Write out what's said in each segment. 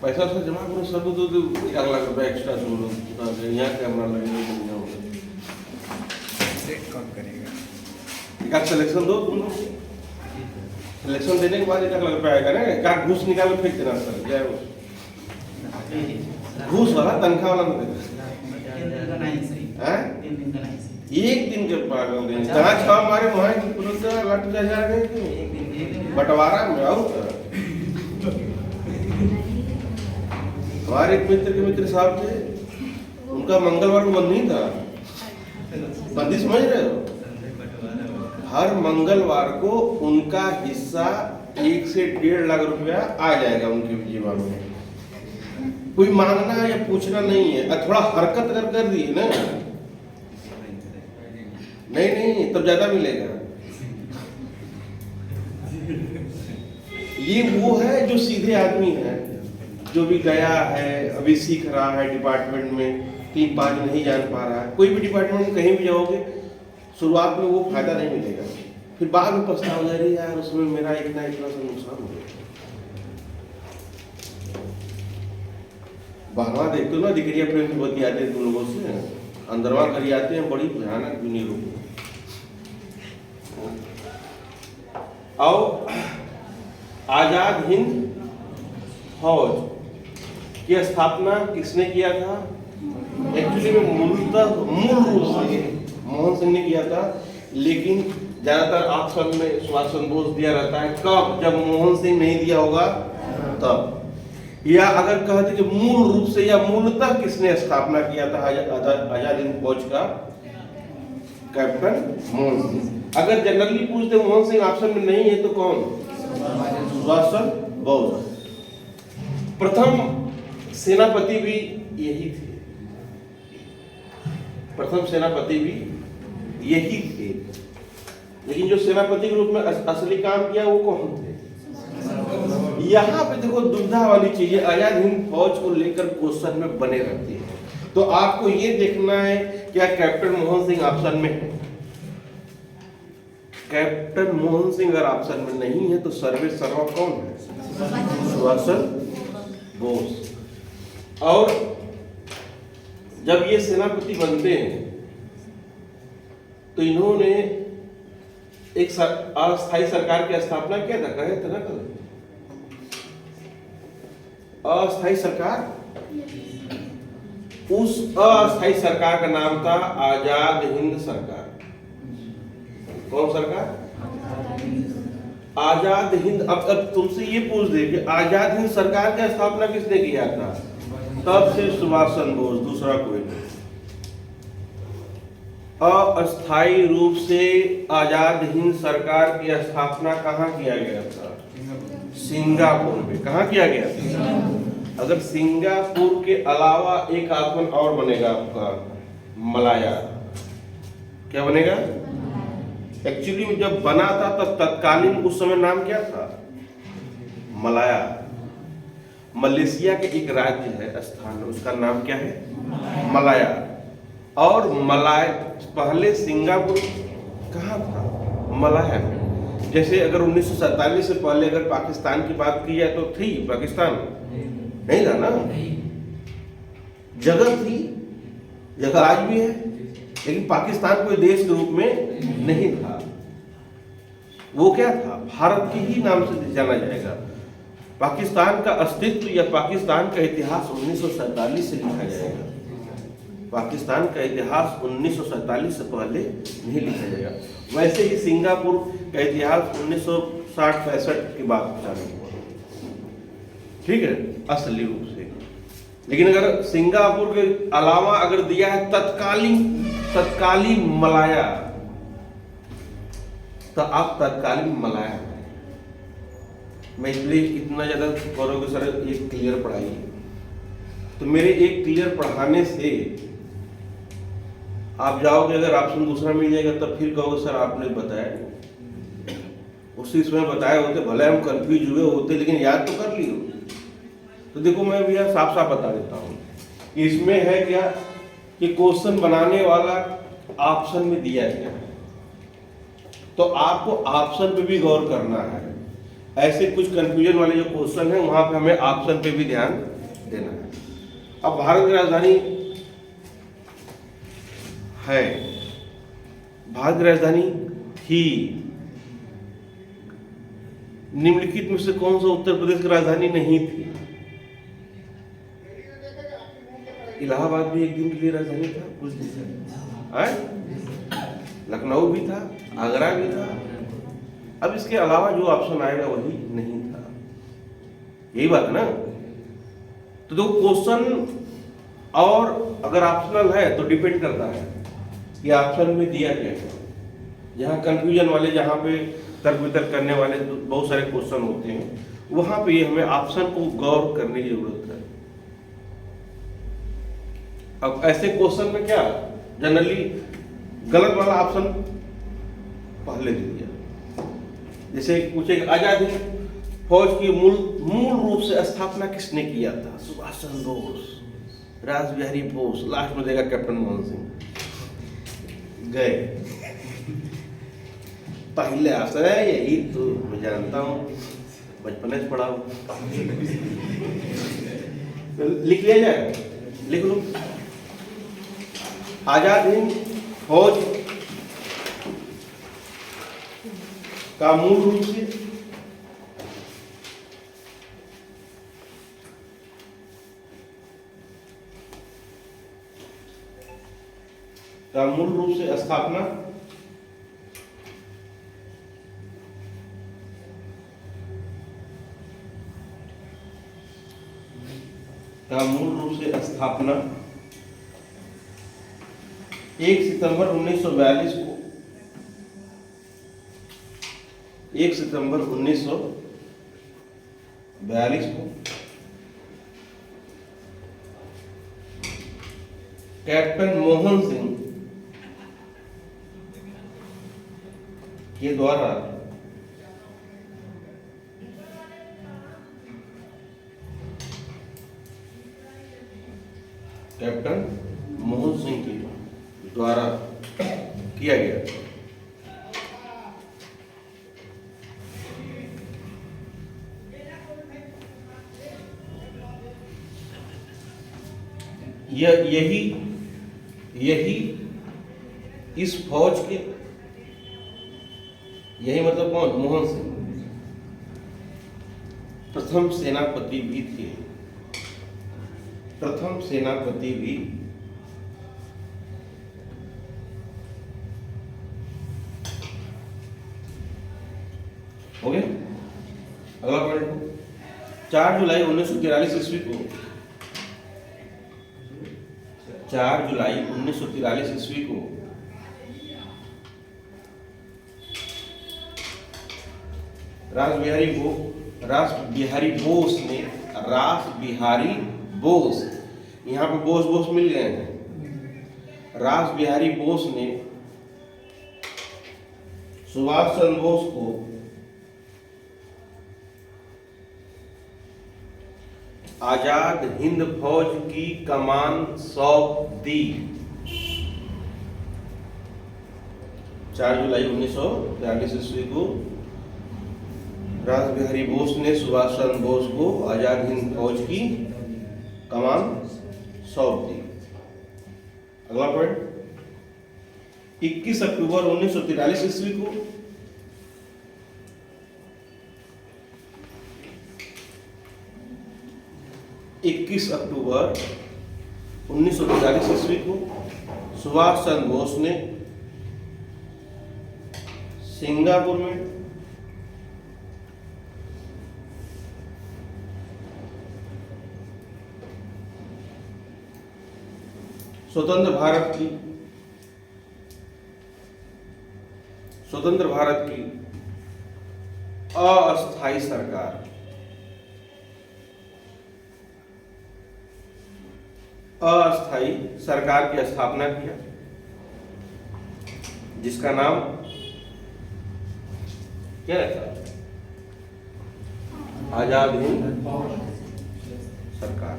पैसा से जमा करो सब तो 1,00,000 रुपये एक्स्ट्रा जोड़ो, यहाँ कैमरा लगेगा बढ़िया होगा। कौन करेगा? एक सिलेक्शन दो तुम लोग, सिलेक्शन देने के बाद 1,00,000 रुपये आएगा ना, क्या घूस निकाल के फेंक देना सर, क्या घूस वाला तनख्वाह वाला नहीं देना। एक दिन के पागल दिन जहाँ छाव मारे वहाँ की तुरंत लट जा जाएगा, बंटवारा में आओ। हमारे एक मित्र के मित्र साहब थे, उनका मंगलवार को बंद नहीं था, बंदी समझ रहे हो, हर मंगलवार को उनका हिस्सा 1 से 1.5 लाख रुपया आ जाएगा उनके जीवन में। कोई मांगना या पूछना नहीं है, थोड़ा हरकत कर दिए ना, नहीं तब ज्यादा मिलेगा। ये वो है जो सीधे आदमी है, जो भी गया है, अभी सीख रहा है डिपार्टमेंट में, 3-5 नहीं जान पा रहा है। कोई भी डिपार्टमेंट में कहीं भी जाओगे, शुरुआत में वो फायदा नहीं मिलेगा, फिर बाद में पछताओगे, अरे यार उसमें मेरा इतना सा नुकसान हो गया। बाहरवा देखते हो ना, दिकरिया प्रेम से बतियाते हैं तुम लोगों से, अंदरवा करी आते हैं, बड़ी भयानक दुनिया लोग। आओ, आजाद हिंद फौज की स्थापना किसने किया था? एक्चुअली में मूल रूप से मोहन सिंह ने किया था, लेकिन ज्यादातर ऑप्शन में सुभाष चंद्र बोस दिया रहता है। कब? जब मोहन सिंह नहीं दिया होगा तब। या अगर कहते कि मूल रूप से या मूलतः किसने स्थापना किया था आजाद हिंद फौज का? कैप्टन मोहन सिंह। अगर जनरली पूछते मोहन सिंह ऑप्शन में नहीं है तो कौन? सुभाष चंद्र बोस। प्रथम सेनापति भी यही थे, प्रथम सेनापति भी यही थे, लेकिन जो सेनापति के रूप में असली काम किया वो कौन थे? यहाँ पे देखो दुविधा वाली चीजें आजाद हिंद फौज को लेकर क्वेश्चन में बने रहती है। तो आपको ये देखना है क्या कैप्टन मोहन सिंह ऑप्शन में है? कैप्टन मोहन सिंह अगर ऑप्शन में नहीं है तो सर्वे सर्वा कौन है? सुभाष चंद्र बोस। और जब ये सेनापति बनते हैं तो इन्होंने एक अस्थायी सरकार की स्थापना किया था, कहे थे ना कल, अस्थायी सरकार। उस अस्थायी सरकार का नाम था आजाद हिंद सरकार। कौन सरकार? आजाद हिंद। अब तुमसे ये पूछ दे कि आजाद हिंद सरकार की स्थापना किसने किया था? तब से सुभाष चंद्र बोस, दूसरा कोई नहीं। अस्थायी रूप से आजाद हिंद सरकार की स्थापना कहाँ किया गया था? सिंगापुर में। कहाँ किया गया था? अगर सिंगापुर के अलावा एक ऑप्शन और बनेगा आपका, मलाया। क्या बनेगा? एक्चुअली जब बना था तब तत्कालीन उस समय नाम क्या था? मलाया। मलेशिया के एक राज्य है स्थान, उसका नाम क्या है? मलाया। और मलाया पहले सिंगापुर कहाँ था? मलाया में। जैसे अगर 1947 से पहले अगर पाकिस्तान की बात की जाए तो थी पाकिस्तान? नहीं था ना, जगह थी, जगह आज भी है, लेकिन पाकिस्तान कोई देश के रूप में नहीं था। वो क्या था? भारत के ही नाम से जाना जाएगा। पाकिस्तान का अस्तित्व या पाकिस्तान का इतिहास 1947 से लिखा जाएगा। पाकिस्तान का इतिहास 1947 से पहले नहीं लिखा जाएगा। वैसे ही सिंगापुर का इतिहास 1960-65 के बाद चालू हुआ, ठीक है, असली रूप से। लेकिन अगर सिंगापुर के अलावा अगर दिया है तत्कालीन मलाया, तो आप तत्कालीन मलाया। मैं इसलिए इतना ज्यादा करोगे सर एक क्लियर पढ़ाइए, तो मेरे एक क्लियर पढ़ाने से आप जाओगे, अगर ऑप्शन दूसरा मिल जाएगा तब फिर कहोगे सर आपने बताया, उसी समय बताए होते, भले हम कंफ्यूज हुए होते लेकिन याद तो कर लिए। तो देखो मैं भी यहाँ साफ साफ बता देता हूँ, इसमें है क्या कि क्वेश्चन बनाने वाला ऑप्शन में दिया गया है, तो आपको ऑप्शन पे भी गौर करना है। ऐसे कुछ कंफ्यूजन वाले जो क्वेश्चन है वहां पे हमें ऑप्शन पे भी ध्यान देना है। अब भारत की राजधानी है, भारत की राजधानी थी, निम्नलिखित में से कौन सा उत्तर प्रदेश की राजधानी नहीं थी? इलाहाबाद भी एक दिन के लिए राजधानी था, कुछ दिन से, लखनऊ भी था, आगरा भी था। अब इसके अलावा जो ऑप्शन आएगा वही नहीं था, यही बात है ना। तो दो क्वेश्चन, और अगर ऑप्शनल है तो डिपेंड करता है कि ऑप्शन में दिया क्या है। जहाँ कंफ्यूजन वाले, जहाँ पे तर्क वितर्क करने वाले बहुत सारे क्वेश्चन होते हैं, वहां पे हमें ऑप्शन को गौर करने की जरूरत है। अब ऐसे क्वेश्चन में क्या जनरली गलत वाला ऑप्शन पहले दे दिया। जैसे पूछे आजाद हिंद फौज की मूल रूप से स्थापना किसने किया था? सुभाष चंद्र बोस, रास बिहारी बोस, लास्ट में देगा कैप्टन मोहन सिंह। गए पहले आंसर है यही, तो मैं जानता हूं, बचपन से पढ़ा हूं। तो लिख लिया जाए, लिख लो। आजाद हिंद फौज का मूल रूप से स्थापना का मूल रूप से स्थापना 1 सितंबर 1942 को 1 सितंबर 1942 को कैप्टन मोहन सिंह के द्वारा किया गया। यही इस फौज के, यही मतलब कौन? मोहन सिंह प्रथम सेनापति भी थे, प्रथम सेनापति भी। हो गया। अगला पॉइंट, 4 जुलाई 1943 ईस्वी को 4 जुलाई 1943 ईस्वी को रास बिहारी बोस, यहाँ पे बोस मिल गए हैं। रास बिहारी बोस ने सुभाष चंद्र बोस को आजाद हिंद फौज की कमान सौंप दी। 4 जुलाई 1943 ईस्वी को रास बिहारी बोस ने सुभाष चंद्र बोस को आजाद हिंद फौज की कमान सौंप दी। अगला पॉइंट, 21 अक्टूबर 1943 ईस्वी को सुभाष चंद्र बोस ने सिंगापुर में स्वतंत्र भारत की अस्थायी सरकार की स्थापना किया, जिसका नाम क्या रहता? आजाद हिंद सरकार।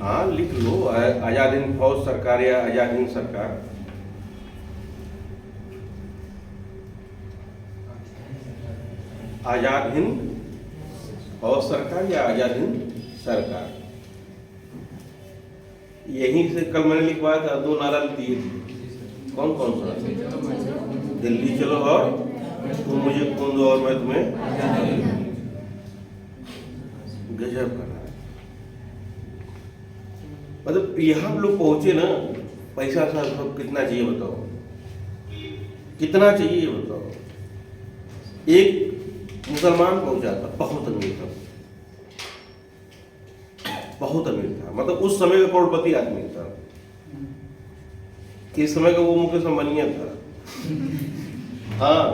हाँ, लिख लो, आजाद हिंद फौज सरकार या आजाद हिंद सरकार। आजाद हिंद फौज सरकार या आजाद हिंद सरकार। यहीं से कल मैंने लिखवाया था, 2 नारा दिए थे। कौन कौन सा? दिल्ली चलो और तुम मुझे खून दो और मैं तुम्हें। गजब का नारा। मतलब यहाँ हम लोग पहुंचे ना, पैसा सब कितना चाहिए बताओ, कितना चाहिए ये बताओ। एक मुसलमान पहुंचा था, बहुत अमीर था, बहुत अमीर था, मतलब उस समय का करोड़पति आदमी था। इस समय का वो मुकेश अंबानी था। हाँ,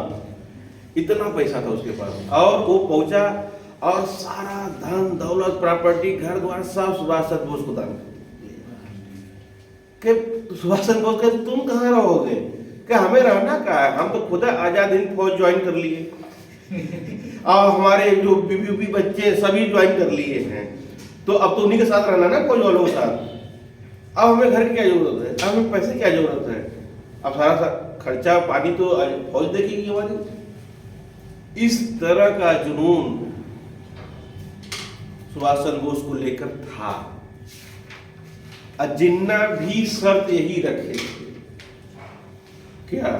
इतना पैसा था उसके पास, और वो पहुंचा और सारा धन दौलत प्रॉपर्टी घर द्वार सब सुभाष चंद्र बोस को दान कर। कि सुभाष चंद्र बोस कहते तुम कहाँ रहोगे? कि हमें रहना का है, हम तो खुद आजाद हिंद फौज ज्वाइन कर लिए और हमारे जो बीबी बच्चे सभी ज्वाइन कर लिए हैं, तो अब तो उन्हीं के साथ रहना ना, फौज वालों के साथ। अब हमें घर की क्या जरूरत है, अब हमें पैसे की क्या जरूरत है, अब सारा खर्चा पानी तो फौज देखेगी हमारी। इस तरह का जुनून सुभाष चंद्र बोस को लेकर था। जिन्ना भी शर्त यही रखे थे क्या,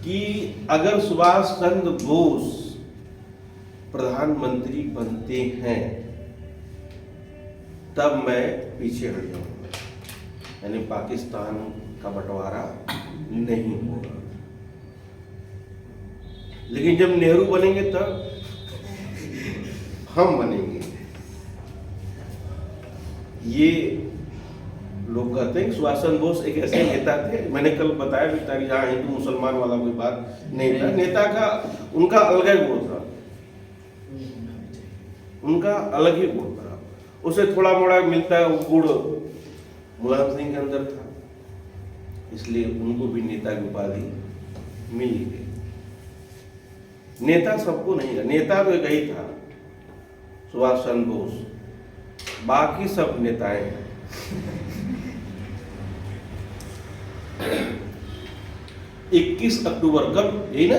कि अगर सुभाष चंद्र बोस प्रधानमंत्री बनते हैं तब मैं पीछे हट जाऊंगा, यानी पाकिस्तान का बंटवारा नहीं होगा। लेकिन जब नेहरू बनेंगे तब हम बनेंगे। ये लोग कहते हैं कि सुभाष चंद्र बोस एक ऐसे नेता थे, मैंने कल बताया भी था कि जहाँ हिंदू मुसलमान वाला कोई बात नहीं था, नेता का उनका अलग ही गुण था, उनका अलग ही गुण था। उसे थोड़ा मोड़ा मिलता है वो गुण मुलायम सिंह के अंदर था, इसलिए उनको भी नेता की उपाधि मिल गई। नेता सबको नहीं था, नेता तो एक ही था सुभाष चंद्र बोस, बाकी सब नेताएं हैं। 21 अक्टूबर कब, यही ना,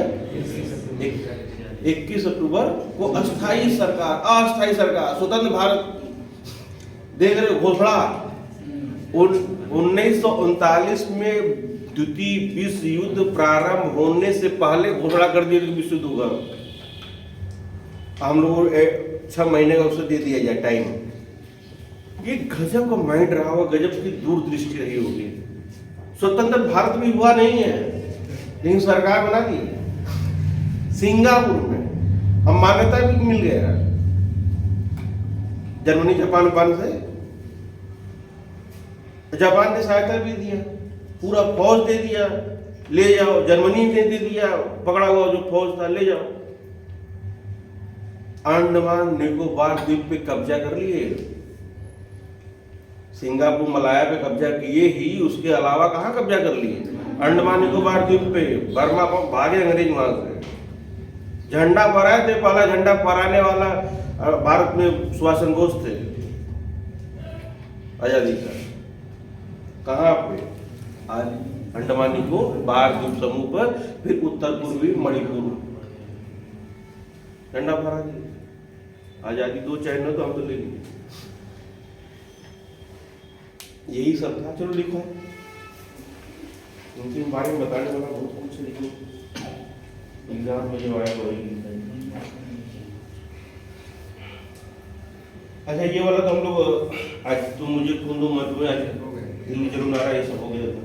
21 अक्टूबर को अस्थाई सरकार स्वतंत्र भारत देख रहे घोषणा। 1939 में द्वितीय विश्व युद्ध प्रारंभ होने से पहले घोषणा कर दी विश्व युद्ध होगा। हम लोगों 6 महीने का उसे दे दिया जाए टाइम। ये गजब का माइंड रहा होगा, गजब की दूरदृष्टि रही होगी। स्वतंत्र भारत भी हुआ नहीं है, लेकिन सरकार बना दी सिंगापुर में, हम मान्यता भी मिल गया जर्मनी जापान से, जापान ने सहायता भी दिया, पूरा फौज दे दिया, ले जाओ। जर्मनी ने दे दिया, पकड़ा हुआ जो फौज था ले जाओ। अंडमान निकोबार द्वीप पे कब्जा कर लिए, सिंगापुर मलाया पे कब्जा किए ही, उसके अलावा कहाँ कब्जा कर लिए? अंडमान निकोबार द्वीप पे। बर्मा को भागे अंग्रेज वहां से, झंडा फहराए थे, पहला झंडा फहराने वाला भारत में सुभाष चंद्र बोस थे आजादी का। कहाँ पे? आज अंडमान निकोबार द्वीप समूह पर, फिर उत्तर पूर्वी मणिपुर झंडा फहरा दिया। आजादी 2 चैनल तो हम तो ले लिए। यही सब था। चलो लिखो, उनके बारे में बताने वाला बहुत कुछ, लेकिन एग्जाम में जो आया वही लिखा है। अच्छा, ये वाला तो हम लोग आज तुम मुझे खून दो मैं तुम्हें, आज दिल्ली चलो नारा, ये सब हो गया था।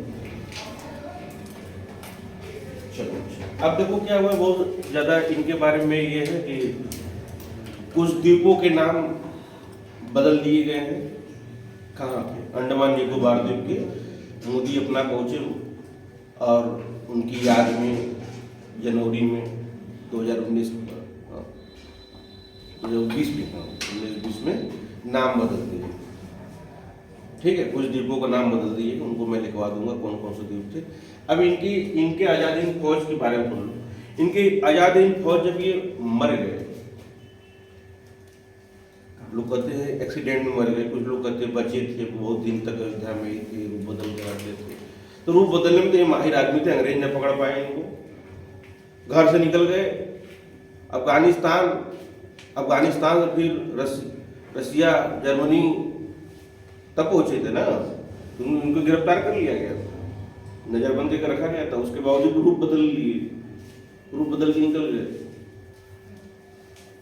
चलो अब देखो क्या हुआ, बहुत ज्यादा इनके बारे में ये है कि कुछ द्वीपों के नाम बदल दिए गए हैं। कहाँ पे? अंडमान निकोबार द्वीप के। मोदी अपना पहुंचे और उनकी याद में जनवरी में 2019 में नाम बदल दिए। ठीक है, कुछ द्वीपों का नाम बदल दिए, उनको मैं लिखवा दूंगा कौन कौन से द्वीप थे। अब इनके आजाद हिंद फौज के बारे में बोल लो। इनके आजाद हिंद फौज जब ये मर गए, लोग कहते हैं एक्सीडेंट में मर गए, कुछ लोग कहते हैं बचे थे, बहुत दिन तक अयोध्या में ही थे, रूप बदल कर आते थे। तो रूप बदलने में तो ये माहिर आदमी थे, अंग्रेज ने पकड़ पाए इनको, घर से निकल गए, अफगानिस्तान से फिर रसिया, जर्मनी तब पहुंचे थे ना, तो उनको गिरफ्तार कर लिया गया था, नजरबंदी कर रखा गया था। उसके बावजूद रूप बदल के निकल गए।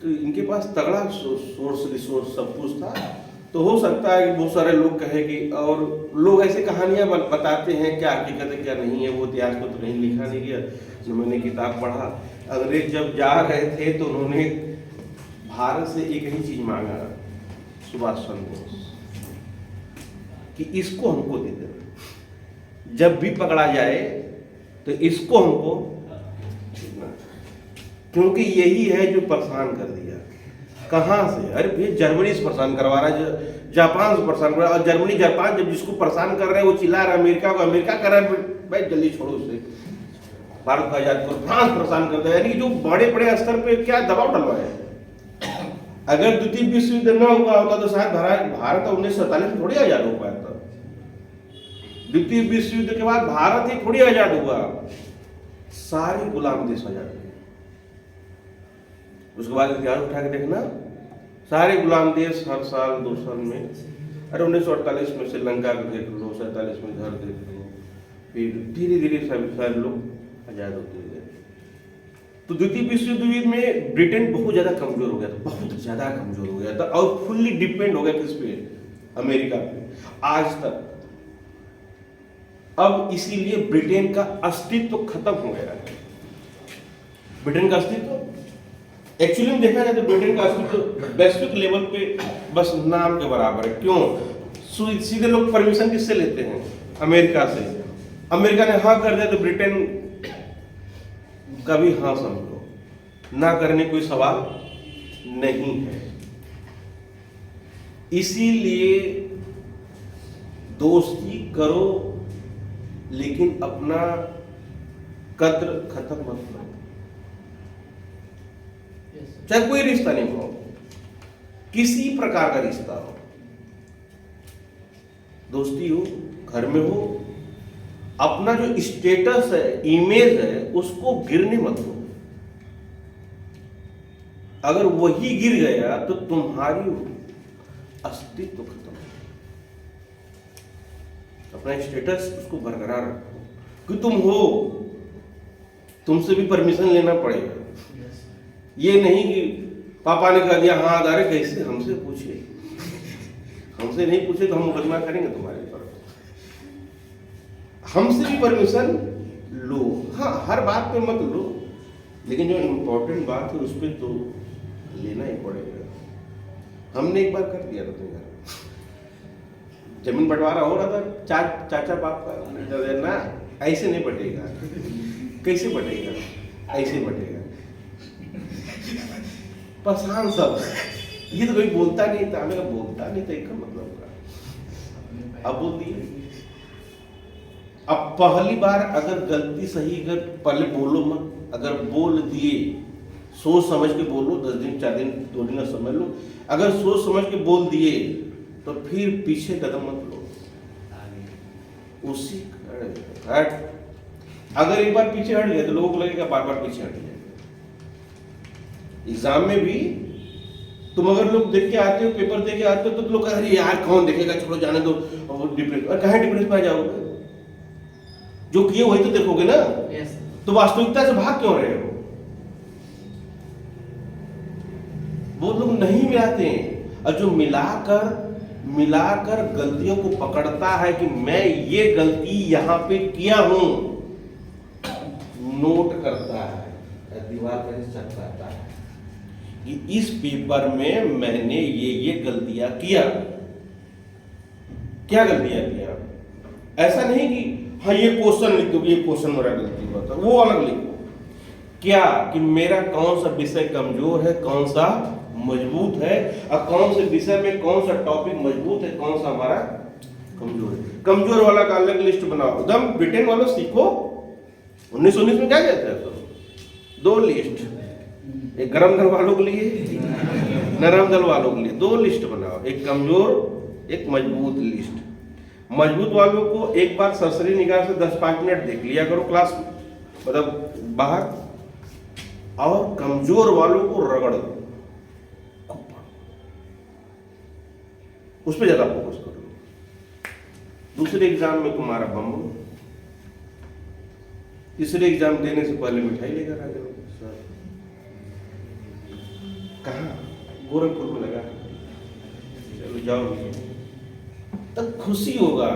तो इनके पास तगड़ा सोर्स रिसोर्स सब कुछ था। तो हो सकता है कि बहुत सारे लोग कहे कि, और लोग ऐसे कहानियां बताते हैं, क्या हकीकत है क्या नहीं है, वो इतिहास को तो कहीं लिखा नहीं गया। जो मैंने किताब पढ़ा, अंग्रेज जब जा रहे थे तो उन्होंने भारत से एक ही चीज मांगा, सुभाष चंद्र बोस, कि इसको हमको दे देना, जब भी पकड़ा जाए तो इसको हमको देना, क्योंकि यही है जो परेशान कर दिया। कहाँ से? अरे भैया जर्मनी से परेशान करवा रहा है, जापान से परेशान कर रहा है, और जर्मनी जापान जब जिसको परेशान कर रहे हैं वो चिल्ला रहा है अमेरिका को, अमेरिका कर रहा है भाई जल्दी छोड़ो उसे, भारत को आजाद करो। फ्रांस परेशान करता है, यानी जो बड़े बड़े स्तर पे क्या दबाव डलवाया है। अगर द्वितीय विश्व युद्ध न हुआ होता तो शायद भारत 1947 में थोड़ी आजाद हो पाया था। द्वितीय विश्व युद्ध के बाद भारत ही थोड़ी आजाद हुआ, सारे गुलाम देश आजाद हुए। उसके बाद इतिहास उठा के देखना, सारे गुलाम देश हर साल 2 साल में, अरे 1948 में श्रीलंका को देख लो, 47 में घर देख लो, फिर धीरे धीरे सारे लोग आजाद होते गए। तो द्वितीय विश्व युद्ध में ब्रिटेन बहुत ज्यादा कमजोर हो गया था, बहुत ज्यादा कमजोर हो गया था, और फुल्ली डिपेंड हो गया किस पे? अमेरिका पे, आज तक। अब इसीलिए ब्रिटेन का अस्तित्व खत्म हो गया है। ब्रिटेन का अस्तित्व एक्चुअली में देखा जाए तो ब्रिटेन का अस्तित्व वैश्विक लेवल पे बस नाम के बराबर है। क्यों? सीधे लोग परमिशन किससे लेते हैं? अमेरिका से। अमेरिका ने हाँ कर दिया तो ब्रिटेन का भी हाँ समझो, ना करने कोई सवाल नहीं है। इसीलिए दोस्ती करो लेकिन अपना कद्र खत्म मत करो। चाहे कोई रिश्ता नहीं हो, किसी प्रकार का रिश्ता हो, दोस्ती हो, घर में हो, अपना जो स्टेटस है, इमेज है, उसको गिरने मत दो। अगर वही गिर गया तो तुम्हारी अस्तित्व खत्म। अपना स्टेटस उसको बरकरार रखो कि तुम हो, तुमसे भी परमिशन लेना पड़ेगा। ये नहीं कि पापा ने कह दिया हाँ अरे कैसे, हमसे पूछे, हमसे नहीं पूछे तो हम मुकदमा करेंगे तुम्हारे ऊपर। हमसे भी परमिशन लो, हाँ हर बात पे मत लो, लेकिन जो इम्पोर्टेंट बात है उस पर तो लेना ही पड़ेगा। हमने एक बार कर दिया था अपने घर, जमीन बंटवारा हो रहा था, चाचा बाप का ना, ऐसे नहीं बटेगा। कैसे बटेगा? ऐसे बटेगा। परेशान सब, ये तो कोई बोलता नहीं था, हमें बोलता नहीं था, इसका मतलब क्या? अब बोल दिए। अब पहली बार अगर गलती सही, अगर पहले बोलो मत, अगर बोल दिए सोच समझ के बोलो, 10 दिन 4 दिन 2 दिन समझ लो। अगर सोच समझ के बोल दिए तो फिर पीछे कदम मत लो, उसी हट। अगर एक बार पीछे हट गया तो लोगों को लगेगा बार बार पीछे हट जाए। एग्जाम में भी तुम अगर लोग देख के आते हो, पेपर दे के आते हो, तो लोग कह रहे यार कौन देखेगा, छोड़ो जाने दो, और डिप्रेस। और कहाँ डिप्रेस में आ जाओगे? जो किए वही तो देखोगे ना। तो वास्तविकता से भाग क्यों रहे हो? वो लोग नहीं मिलाते हैं, और जो मिलाकर गलतियों को पकड़ता है कि मैं ये गलती यहां पे किया हूं, नोट करता है, दीवार पर चिपकाता है कि इस पेपर में मैंने ये गलतियां किया। क्या गलतियां किया? ऐसा नहीं कि हाँ ये क्वेश्चन लिख दो, ये क्वेश्चन मेरा गलती हुआ था, वो अलग लिखो। क्या कि मेरा कौन सा विषय कमजोर है, कौन सा मजबूत है, और कौन से विषय में कौन सा टॉपिक मजबूत है, कौन सा हमारा कमजोर है। कमजोर वाला का अलग लिस्ट बनाओ। एकदम ब्रिटेन वालों सीखो, 1919 में क्या कहते हैं? 2 लिस्ट, एक गरम दल वालों के लिए, नरम दल वालों के लिए 2 लिस्ट बनाओ, एक कमजोर एक मजबूत लिस्ट। मजबूत वालों को एक बार सरसरी निगाह से 10-5 मिनट देख लिया करो क्लास, मतलब बाहर, और कमजोर वालों को रगड़ दो, उस पर ज्यादा फोकस करो। दूसरे एग्जाम में तुम्हारा बम हो, तीसरे एग्जाम देने से पहले मिठाई लेकर आ जाओ। सर कहाँ? गोरखपुर में लगा, चलो जाओ, तब खुशी होगा,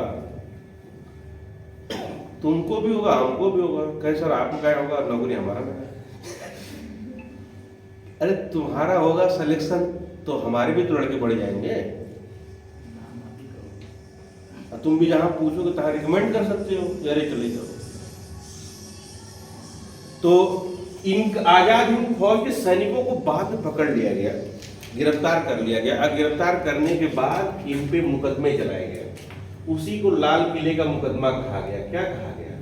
तुमको भी होगा, हमको भी होगा। कहे सर आपको क्या होगा? नौकरी हमारा लगा। अरे तुम्हारा होगा सिलेक्शन तो हमारे भी तो लड़के बढ़ जाएंगे। तुम भी जहां पूछोगे तहां रिकमेंड कर सकते हो, अरे चले जाओ। तो इन आजाद हिंद फौज के सैनिकों को बाद में पकड़ लिया गया, गिरफ्तार कर लिया गया। और गिरफ्तार करने के बाद इन पे मुकदमे चलाए गए। उसी को लाल किले का मुकदमा कहा गया। क्या कहा गया?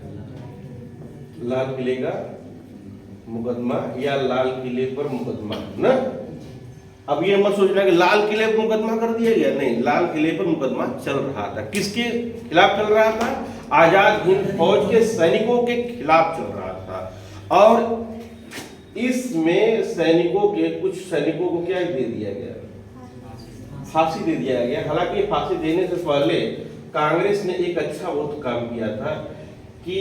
लाल किले का मुकदमा या लाल किले पर मुकदमा ना। अब ये मत सोचना कि लाल किले पर मुकदमा कर दिया गया, नहीं, लाल किले पर मुकदमा चल रहा था। किसके खिलाफ चल रहा था? आजाद हिंद फौज के सैनिकों के खिलाफ चल रहा था। और इसमें सैनिकों के कुछ सैनिकों को क्या दे दिया गया? फांसी दे दिया गया। हालांकि फांसी देने से पहले कांग्रेस ने एक अच्छा बहुत काम किया था कि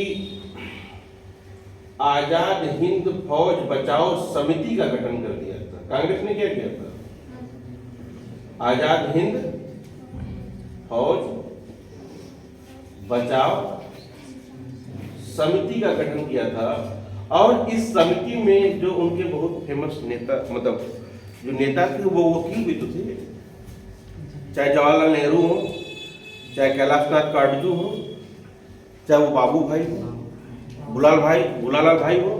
आजाद हिंद फौज बचाओ समिति का गठन कर दिया था। कांग्रेस ने क्या किया था? आजाद हिंद फौज बचाओ समिति का गठन किया था। और इस समिति में जो उनके बहुत फेमस नेता, मतलब जो नेता थे, वो वकील भी तो थे। चाहे जवाहरलाल नेहरू हो, चाहे कैलाशनाथ काटजू हो, चाहे वो बाबू भाई हो, बुलालाल भाई हो,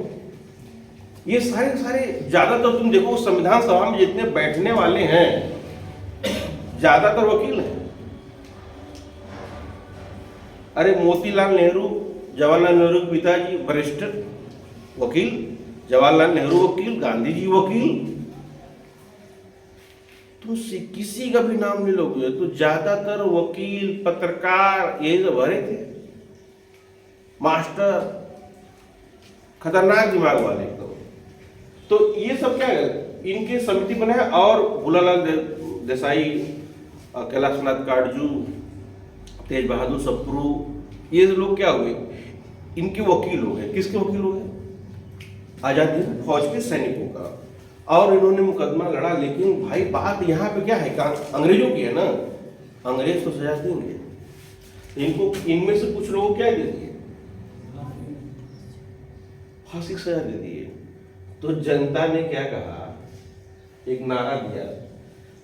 ये सारे ज्यादातर तुम देखो संविधान सभा में जितने बैठने वाले हैं ज्यादातर वकील हैं। अरे मोतीलाल नेहरू, जवाहरलाल नेहरू के पिताजी वरिष्ठ वकील, जवाहरलाल नेहरू वकील, गांधी जी वकील। तो किसी का भी नाम नहीं लोगे तो ज्यादातर वकील, पत्रकार, ये जो भरे थे, मास्टर, खतरनाक दिमाग वाले एकदम। तो ये सब क्या है, इनके समिति बना है। और भूलालाल देसाई, कैलाशनाथ काटजू, तेज बहादुर सप्रू, ये लोग क्या हुए? इनके वकील हो गए। किसके वकील हो गए? आजाद हिंद फौज के सैनिकों का। और इन्होंने मुकदमा लड़ा। लेकिन भाई बात यहाँ पे क्या है, अंग्रेजों की है ना। अंग्रेज तो सजा देंगे इनको। इनमें से कुछ लोगों क्या दे दिए? फांसी की सजा दे दिए। तो जनता ने क्या कहा? एक नारा दिया,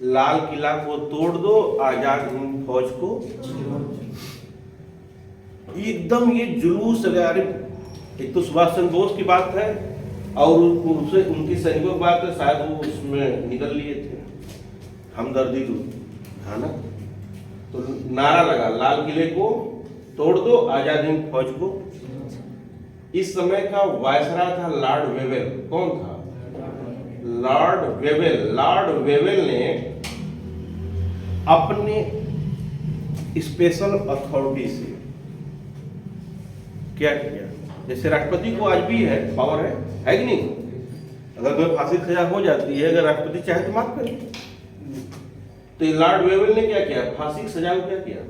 लाल किला को तोड़ दो, आजाद हिंद फौज को। एकदम ये जुलूस अरे एक तो सुभाष चंद्र बोस की बात है और उनसे उनकी सैनिकों की बात है, शायद वो उसमें निकल लिए थे, हमदर्दी था ना। तो नारा लगा, लाल किले को तोड़ दो, आजाद हिंद फौज को। इस समय का वायसराय था लॉर्ड वेवेल। कौन था? Lord Wavell. लॉर्ड वेवेल ने अपने स्पेशल अथॉरिटी से क्या किया? जैसे राष्ट्रपति को आज भी है, पावर है कि नहीं? अगर तुम्हें फांसी की सजा हो जाती है, अगर राष्ट्रपति चाहे तो माफ करे। तो लॉर्ड वेवेल ने क्या किया? फांसी की सजा को क्या किया?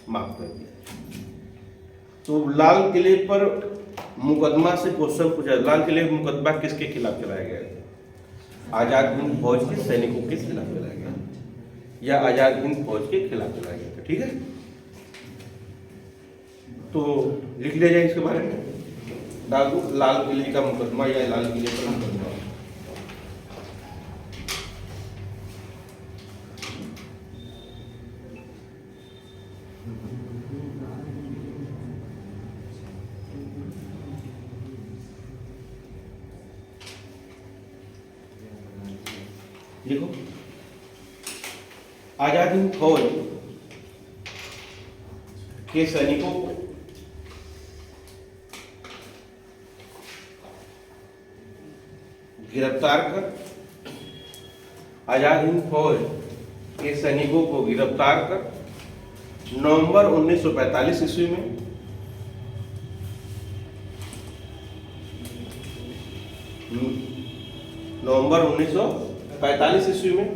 माफ कर दिया। तो लाल किले पर मुकदमा से क्वेश्चन पूछा, लाल किले पर मुकदमा किसके खिलाफ चलाया गया? आजाद हिंद फौज के सैनिकों के खिलाफ चलाया गया या आजाद हिंद फौज के खिलाफ चलाया गया था। ठीक है, तो लिख लिया जाए इसके बारे में। डाल दो लाल किले का मुकदमा या लाल किले पर मुकदमा। देखो, आजाद हिंद फौज के सैनिकों को गिरफ्तार कर, आजाद हिंद फौज के सैनिकों को गिरफ्तार कर नवंबर 1945 ईस्वी में नवंबर 1945 ईस्वी में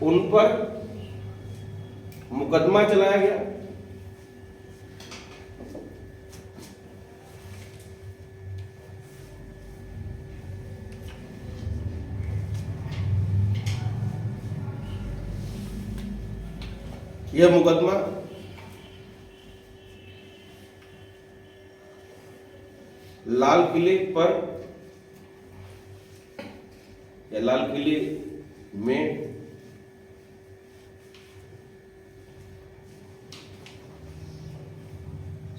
उन पर मुकदमा चलाया गया। यह मुकदमा लाल किले पर या लाल किले में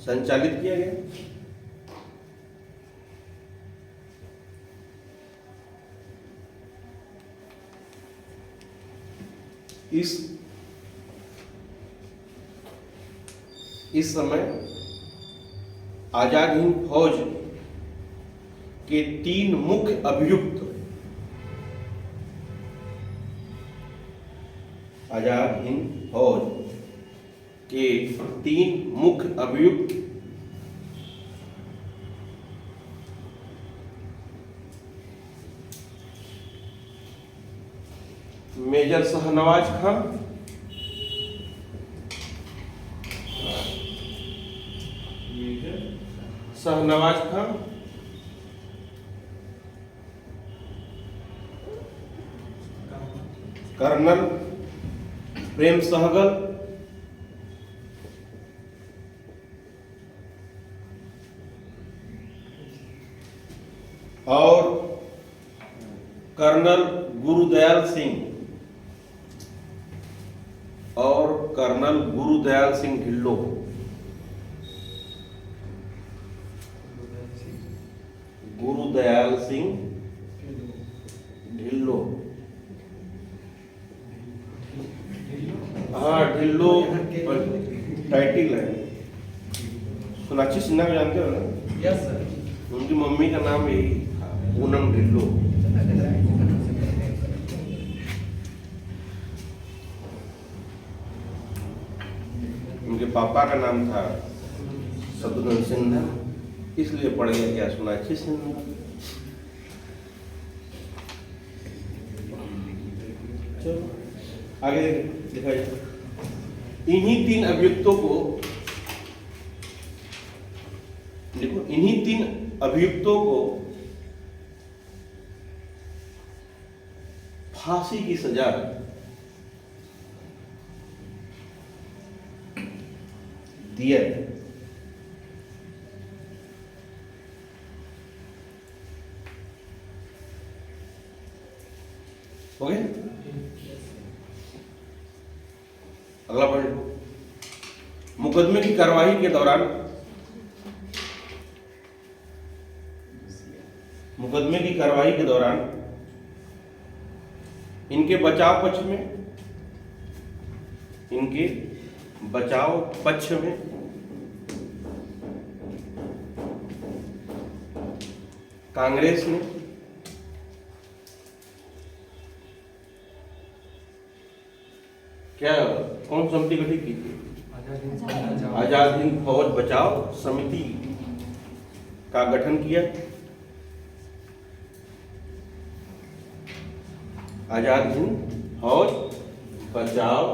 संचालित किया गया। इस समय आजाद हिंद फौज के 3 मुख्य अभियुक्त, आजाद हिंद फौज के 3 मुख्य अभियुक्त मेजर शाहनवाज खां, शाहनवाज खां, कर्नल प्रेम सहगल, और कर्नल गुरुदयाल सिंह ढिल्लो। गुरुदयाल सिंह ढिल्लो, हाँ ढिल्लो टाइटिल है। सोनाक्षी सिन्हा को जानते हो ना? Yes sir. उनकी मम्मी का नाम यही था, पूनम ढिल्लो। उनके पापा का नाम था शत्रुघ्न सिन्हा, इसलिए पड़ गया क्या सोनाक्षी सिन्हा। चलो आगे दिखाइए। इन्हीं 3 अभियुक्तों को देखो, इन्हीं 3 अभियुक्तों को फांसी की सजा दिया है। हो गया? अगला पॉइंट, मुकदमे की कार्रवाई के दौरान इनके बचाव पक्ष में कांग्रेस ने क्या, कौन समिति गठित की थी? आजाद हिंद फौज बचाव समिति का गठन किया। आजाद हिंद फौज बचाव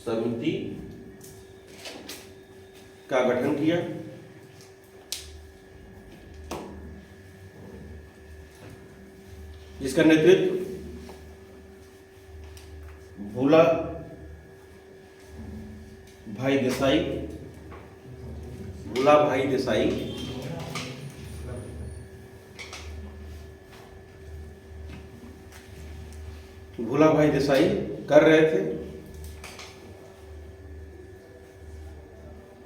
समिति का गठन किया। जिसका नेतृत्व भूला भाई देसाई कर रहे थे,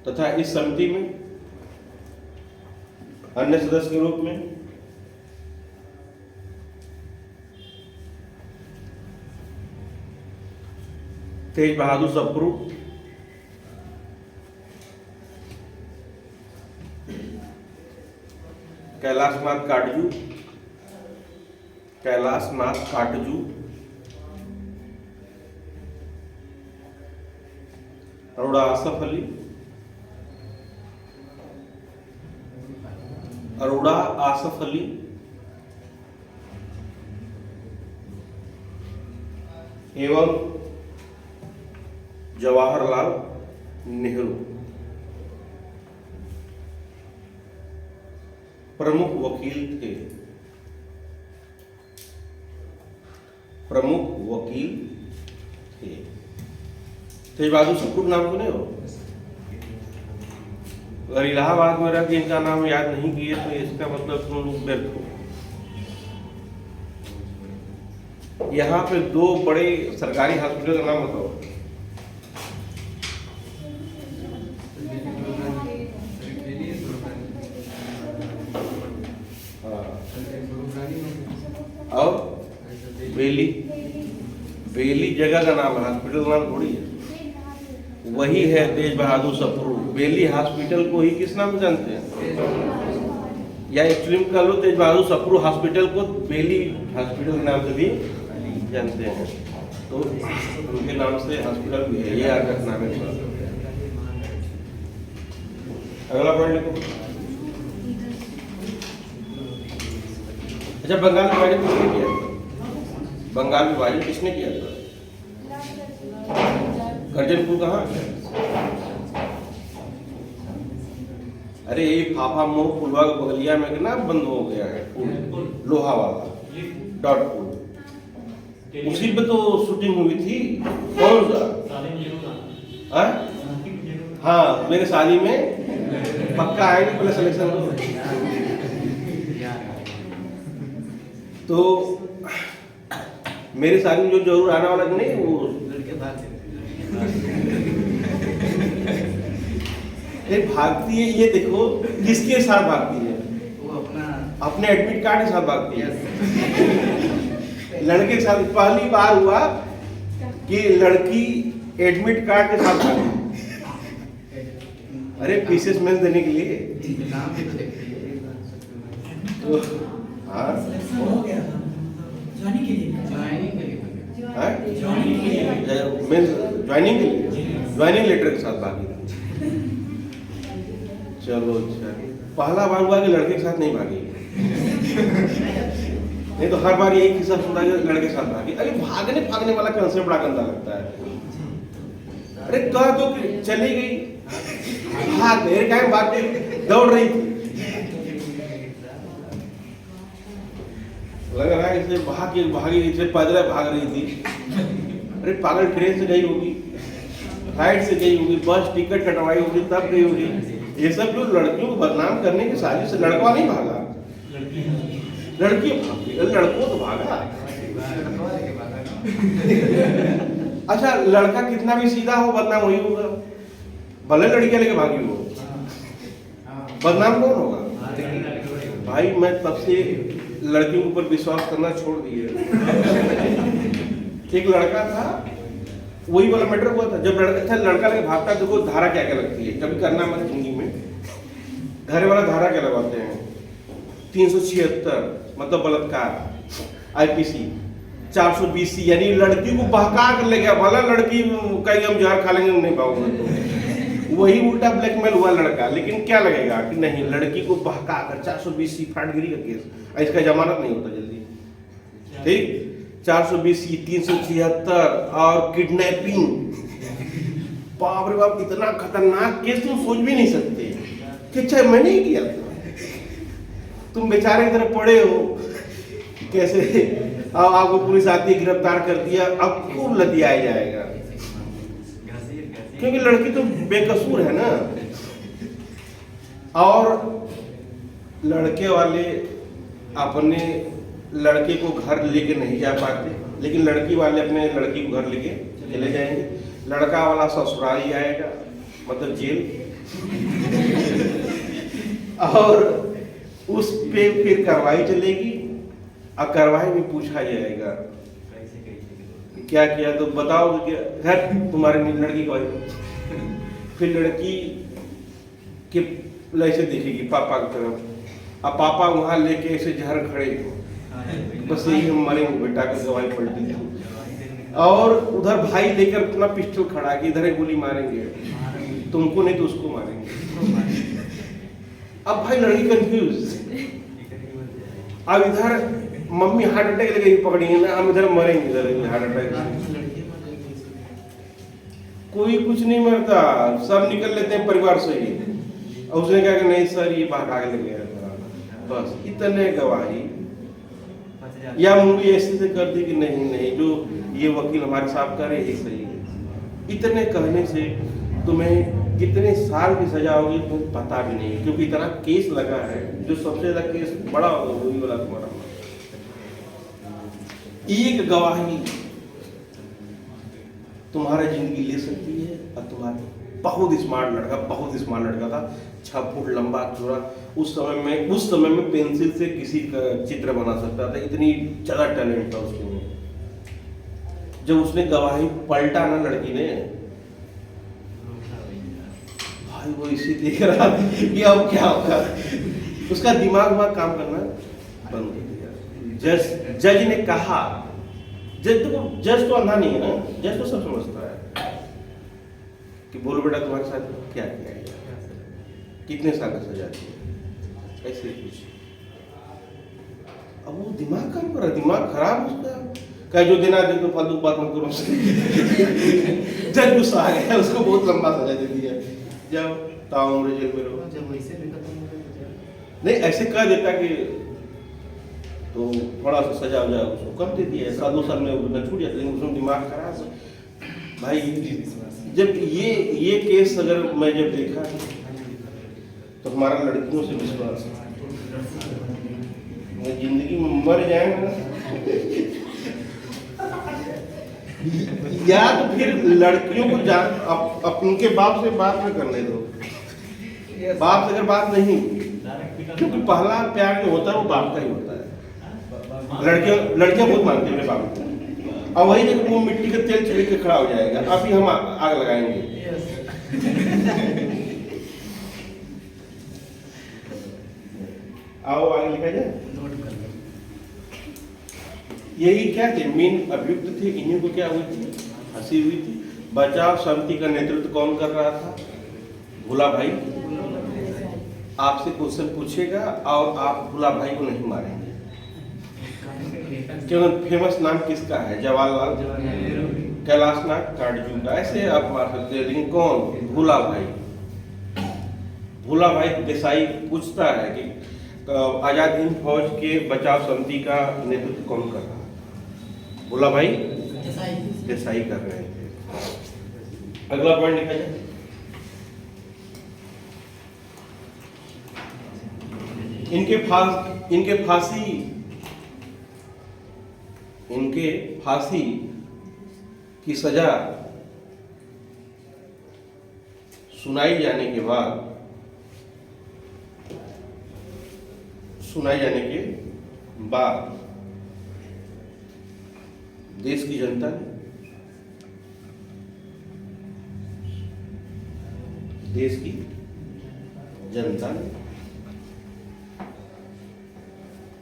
तथा इस समिति में अन्य सदस्य के रूप में तेज बहादुर सप्रू, कैलाशनाथ काटजू, अरोड़ा आसफ अली, अरोड़ा आसफ अली, एवं जवाहरलाल नेहरू प्रमुख वकील थे। प्रमुख वकील थे। तेज बहादुर सप्रू नाम सुने हो? अगर इलाहाबाद में रह के इनका नाम याद नहीं किए तो इसका मतलब तुम लोग व्यर्थ हो। यहाँ पे दो बड़े सरकारी हॉस्पिटल का नाम बताओ। और बेली, बेली जगह का नाम है, हॉस्पिटल का नाम थोड़ी है। वही है तेज बहादुर सप्रू। बेली हॉस्पिटल को ही किस नाम से जानते हैं? या एक्सट्रीम कर लो, तेज बहादुर सप्रू हॉस्पिटल को बेली हॉस्पिटल के नाम से भी जानते हैं। तो उनके नाम से हॉस्पिटल भी है, ये याद रखना है। अगला पॉइंट लिखो। अच्छा, बंगाल विभाजन किसने किया था? बंगाल विभाजन किसने किया था? करजनपुर कहाँ? अरे ये फाफा मोह पुलवा के बगलिया में ना बंद हो गया है पुल, लोहा वाला डॉट पुल। उसी पे तो शूटिंग हुई थी। कौन सा? हाँ, मेरे शादी में पक्का आएंगे, पहले सिलेक्शन हो। तो मेरी शादी में जो जरूर आने वाला नहीं, वो भागती है। ये देखो किसके साथ भागती है? वो अपने एडमिट कार्ड के साथ भागती है। लड़के के साथ पहली बार हुआ कि लड़की एडमिट कार्ड के साथ भागी। अरे पीसेस मेंस देने के लिए। तो हाँ, ज्वाइनिंग के लिए, ज्वाइनिंग लेटर के साथ भागी। चलो अच्छा, पहला बार हुआ कि लड़के के साथ नहीं भागी। नहीं तो हर बार यही किस्सा सुना कि लड़के के साथ भागी। अरे भागने वाला कंसेप्ट बड़ा गंदा लगता है। अरे कह दो कि चली गई, भाग देर टाइम भाग दौड़ रही थी, लग रहा है इसे भागी इसे पैदल भाग रही थी। अरे पागल, ट्रेन से गई होगी, फ्लाइट से गई होगी, बस टिकट कटवाई होगी, तब गई होगी। ये सब जो लड़कियों को बदनाम करने की साजिश से, लड़का नहीं भागा, लड़की भागी। लड़कों तो भागा। अच्छा, लड़का कितना भी सीधा हो बदनाम वही होगा, भले लड़कियां लेके भागी हो, बदनाम कौन होगा? भाई मैं तब से लड़कियों के ऊपर विश्वास करना छोड़ दिए। एक लड़का था, वही वाला मैटर हुआ था। जब लड़का लेके भागता, देखो धारा क्या क्या लगती है, कभी करना मत जिंदगी में। घरे वाला धारा क्या लगाते हैं? 376 मतलब बलात्कार, आईपीसी 420 यानी लड़की को बहका कर ले गया। भला लड़की कहीं हम जहर खा लेंगे, नहीं पाऊंगा, तो वही उल्टा ब्लैकमेल हुआ लड़का। लेकिन क्या लगेगा कि नहीं, लड़की को बहका कर 420 फ्रॉडगिरी का केस, इसका जमानत नहीं होता जल्दी। ठीक, 420, 376 और किडनैपिंग। बाप रे बाप, इतना खतरनाक केस तुम सोच भी नहीं सकते कि अच्छा मैंने ही किया था। तुम बेचारे की तरह पड़े हो, कैसे अब आपको पुलिस आती है, गिरफ्तार कर दिया, अब खूब लतियाया जाएगा, क्योंकि लड़की तो बेकसूर है ना। और लड़के वाले अपने लड़के को घर लेके नहीं जा पाते, लेकिन लड़की वाले अपने लड़की को घर लेके चले जाएंगे। लड़का वाला ससुराल ही आएगा, मतलब जेल। और उस पे फिर कार्रवाई चलेगी, और कार्रवाई में पूछा जाएगा क्या किया, तो बताओ कि घर तुम्हारे लड़की को। फिर लड़की के ऐसे देखेगी पापा की तरफ, अब पापा वहां लेके ऐसे जहर खड़े, बस यही हम मरेंगे बेटा की गवाही पलटी। और उधर भाई लेकर अपना पिस्टल खड़ा कि इधर ही गोली मारेंगे, तुमको नहीं तो उसको मारेंगे। अब भाई लड़की कंफ्यूज, अब इधर मम्मी हार्ट अटैक लगे पकड़ी ना, हम इधर मरेंगे, इधर हार्ट अटैक। कोई कुछ नहीं मरता, सब निकल लेते हैं परिवार से ही। और उसने कहा कि नहीं सर ये भाग ले गया था, बस इतने गवाही। या मूवी ऐसे से कर दी कि नहीं नहीं जो ये वकील हमारे साहब करे यही सही है। इतने कहने से तुम्हें कितने साल की सजा होगी तुम्हें पता भी नहीं, क्योंकि इतना केस लगा है। जो सबसे ज्यादा केस बड़ा होगा वही वाला तुम्हारा। एक गवाही तुम्हारा जिंदगी ले सकती है। और तुम्हारा बहुत स्मार्ट लड़का था, 6 फुट लंबा चौड़ा। उस समय में पेंसिल से किसी का चित्र बना सकता था, इतनी ज्यादा टैलेंट था उसके में। जब उसने गवाही पलटा ना लड़की ने, भाई वो इसी देख रहा था कि अब क्या होगा। उसका दिमाग काम करना बंद कर दिया। जज ने कहा, जज तो अंधा नहीं है ना, जज तो सब समझता है कि बोलो बेटा तुम्हारे साथ क्या किया गया, कितने साल का सजा दी, ऐसे कुछ। अब वो दिमाग काम कर रहा, दिमाग खराब उसका। कह जो देना दे तो फालतू बात मत करो। जज गुस्सा आ गया, उसको बहुत लंबा सजा दे दिया, जाओ ताउम्र जेल में रहो। जब वैसे भी नहीं ऐसे कह देता कि तो थोड़ा सा सजा वजा उसको कम दे दिया, 1-2 साल में वो छूट जाता, लेकिन उसमें दिमाग खराब। भाई जब ये केस अगर मैं जब देखा तो हमारा लड़कियों से विश्वास, जिंदगी में मर जाएंगे ना या तो फिर लड़कियों को उनके बाप से बात न करने दो। बाप से अगर बात नहीं, क्योंकि पहला प्यार जो होता है वो बाप का ही होता है। लड़कियां बहुत मानती है मेरे बाप को। और वही जब वो मिट्टी का तेल छिड़क के खड़ा हो जाएगा, अभी हम आग लगाएंगे। आओ आगे लिखा जाए। यही क्या थे, मेन अभियुक्त थे, इन्हीं को क्या हुई थी, हंसी हुई थी। बचाव समिति का नेतृत्व कौन कर रहा था? भोला भाई। आपसे क्वेश्चन पूछेगा और आप भोला भाई को नहीं मारेंगे। क्यों? फेमस नाम किसका है? जवाहरलाल कैलाश नाथ काटजू का। ऐसे आप मार सकते हैं, लेकिन कौन? भोला भाई। भोला भाई देसाई पूछता है कि आजाद हिंद फौज के बचाव समिति का नेतृत्व कौन कर रहा है? भोला भाई देसाई कर रहे थे। अगला पॉइंट लिखा जाए। इनके फांसी की सजा सुनाई जाने के बाद देश की जनता ने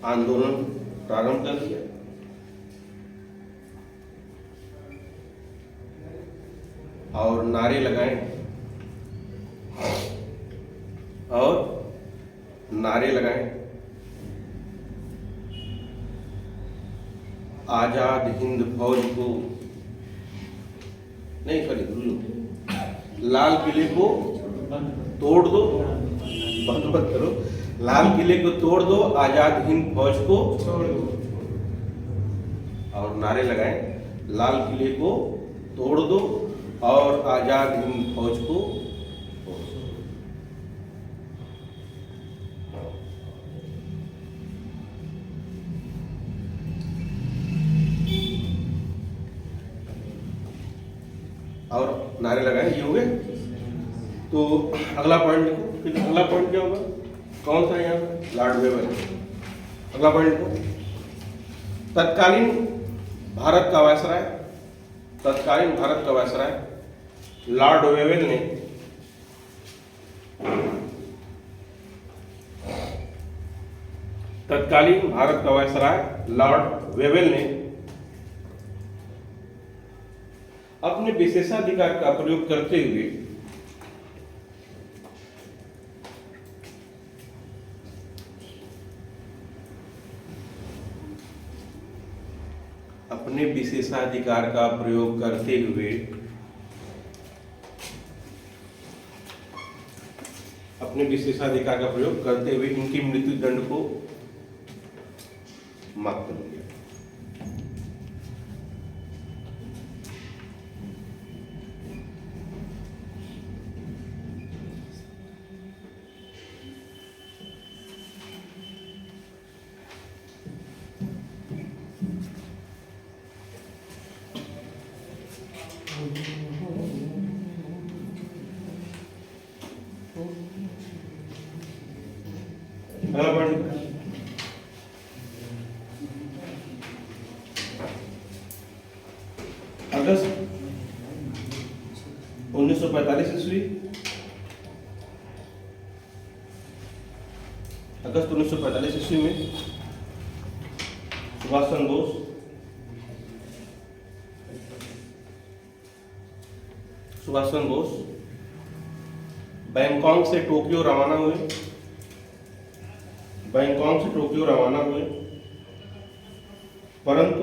आंदोलन प्रारंभ कर दिया और नारे लगाए आजाद हिंद फौज को नहीं, सॉरी, लाल किले को तोड़ दो, बंद मत करो, लाल किले को तोड़ दो, आजाद हिंद फौज को छोड़ दो। और नारे लगाएं, लाल किले को तोड़ दो और आजाद हिंद फौज को छोड़ दो। और नारे लगाएं, ये हो गए। तो अगला पॉइंट लिखो। फिर अगला पॉइंट क्या होगा? कौन सा? यहाँ लॉर्ड वेवर। अगला पॉइंट लिखो। तत्कालीन भारत का वायसराय लॉर्ड वेवेल ने अपने विशेषाधिकार का प्रयोग करते हुए अपने विशेषाधिकार का प्रयोग करते हुए इनकी मृत्यु दंड को माफ कर दिया। अगला पॉइंट, अगस्त 1945 ईस्वी, अगस्त 1945 ईस्वी में सुभाष चंद्र बोस बैंकॉक से टोक्यो रवाना हुए, परंतु